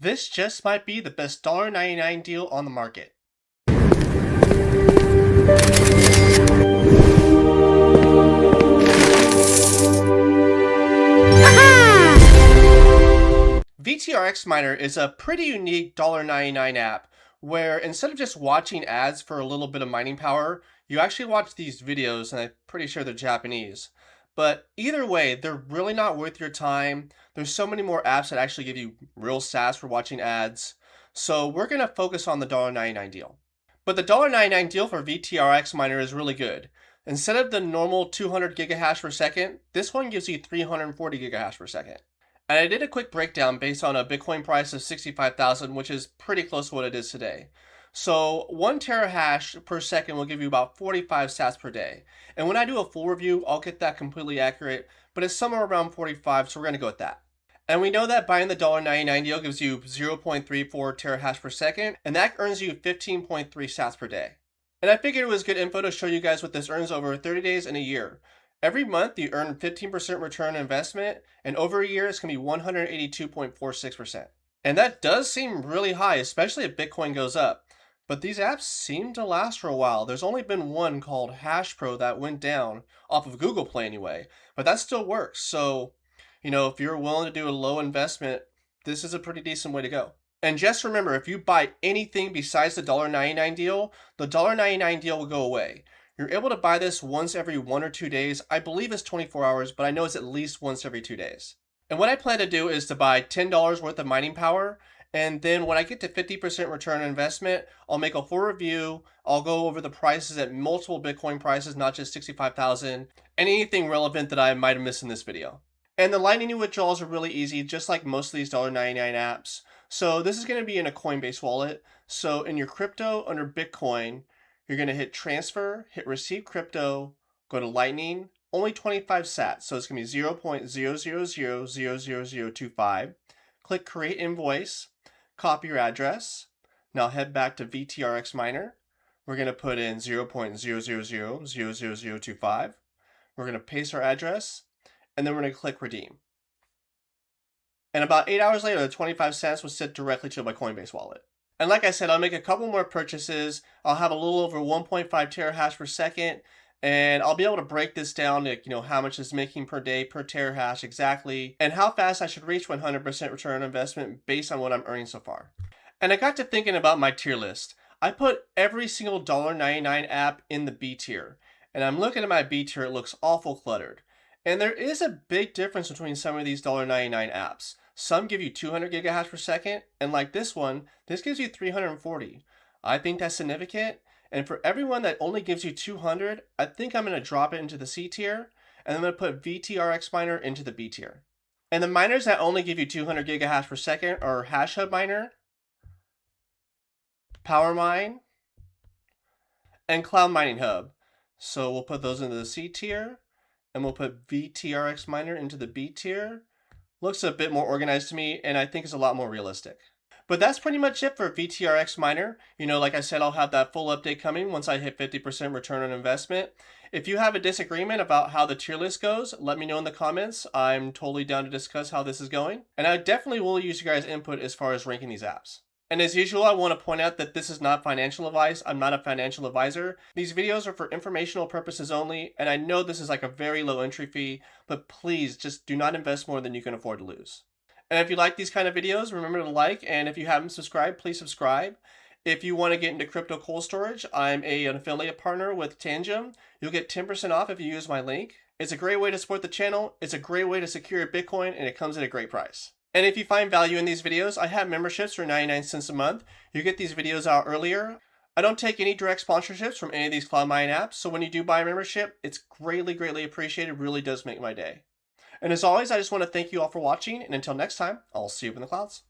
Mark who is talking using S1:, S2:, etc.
S1: This just might be the best $1.99 deal on the market. VTRX Miner is a pretty unique $1.99 app where instead of just watching ads for a little bit of mining power, you actually watch these videos, and I'm pretty sure they're Japanese. But either way, they're really not worth your time. There's so many more apps that actually give you real sats for watching ads. So we're going to focus on the $1.99 deal. But the $1.99 deal for VTRX Miner is really good. Instead of the normal 200 gigahash per second, this one gives you 340 gigahash per second. And I did a quick breakdown based on a Bitcoin price of 65,000, which is pretty close to what it is today. So 1 terahash per second will give you about 45 sats per day. And when I do a full review, I'll get that completely accurate, but it's somewhere around 45, so we're going to go with that. And we know that buying the $1.99 deal gives you 0.34 terahash per second, and that earns you 15.3 sats per day. And I figured it was good info to show you guys what this earns over 30 days and a year. Every month you earn 15% return on investment, and over a year it's going to be 182.46%. And that does seem really high, especially if Bitcoin goes up. But these apps seem to last for a while. There's only been one called HashPro that went down, off of Google Play anyway, but that still works. So, if you're willing to do a low investment, this is a pretty decent way to go. And just remember, if you buy anything besides the $1.99 deal, the $1.99 deal will go away. You're able to buy this once every 1 or 2 days. I believe it's 24 hours, but I know it's at least once every 2 days. And what I plan to do is to buy $10 worth of mining power, and then when I get to 50% return on investment, I'll make a full review. I'll go over the prices at multiple Bitcoin prices, not just 65,000, and anything relevant that I might have missed in this video. And the Lightning withdrawals are really easy, just like most of these $1.99 apps. So this is going to be in a Coinbase wallet. So in your crypto under Bitcoin, you're going to hit transfer, hit receive crypto, go to Lightning, only 25 sats. So it's going to be 0.000000025. Click create invoice, copy your address. Now head back to VTRX Miner. We're going to put in 0.000000025. We're going to paste our address, and then we're going to click redeem. And about 8 hours later, the 25 cents was sent directly to my Coinbase wallet. And like I said, I'll make a couple more purchases. I'll have a little over 1.5 terahash per second, and I'll be able to break this down to, how much it's making per day per terahash exactly, and how fast I should reach 100% return on investment based on what I'm earning so far. And I got to thinking about my tier list. I put every single $1.99 app in the B tier, and I'm looking at my B tier. It looks awful cluttered. And there is a big difference between some of these $1.99 apps. Some give you 200 gigahash per second, and like this one, this gives you 340. I think that's significant, and for everyone that only gives you 200, I think I'm going to drop it into the C tier, and I'm going to put VTRX Miner into the B tier. And the miners that only give you 200 gigahash per second are HashHub Miner, PowerMine, and Cloud Mining Hub. So we'll put those into the C tier, and we'll put VTRX Miner into the B tier. Looks a bit more organized to me, and I think it's a lot more realistic. But that's pretty much it for VTRX Miner. Like I said, I'll have that full update coming once I hit 50% return on investment. If you have a disagreement about how the tier list goes, let me know in the comments. I'm totally down to discuss how this is going. And I definitely will use your guys' input as far as ranking these apps. And as usual, I want to point out that this is not financial advice. I'm not a financial advisor. These videos are for informational purposes only, and I know this is like a very low entry fee, but please just do not invest more than you can afford to lose. And if you like these kind of videos, remember to like, and if you haven't subscribed, please subscribe. If you want to get into crypto cold storage, I'm an affiliate partner with Tangem. You'll get 10% off if you use my link. It's a great way to support the channel. It's a great way to secure your Bitcoin, and it comes at a great price. And if you find value in these videos, I have memberships for 99 cents a month. You get these videos out earlier. I don't take any direct sponsorships from any of these cloud mining apps, so when you do buy a membership, it's greatly, greatly appreciated. It really does make my day. And as always, I just want to thank you all for watching, and until next time, I'll see you up in the clouds.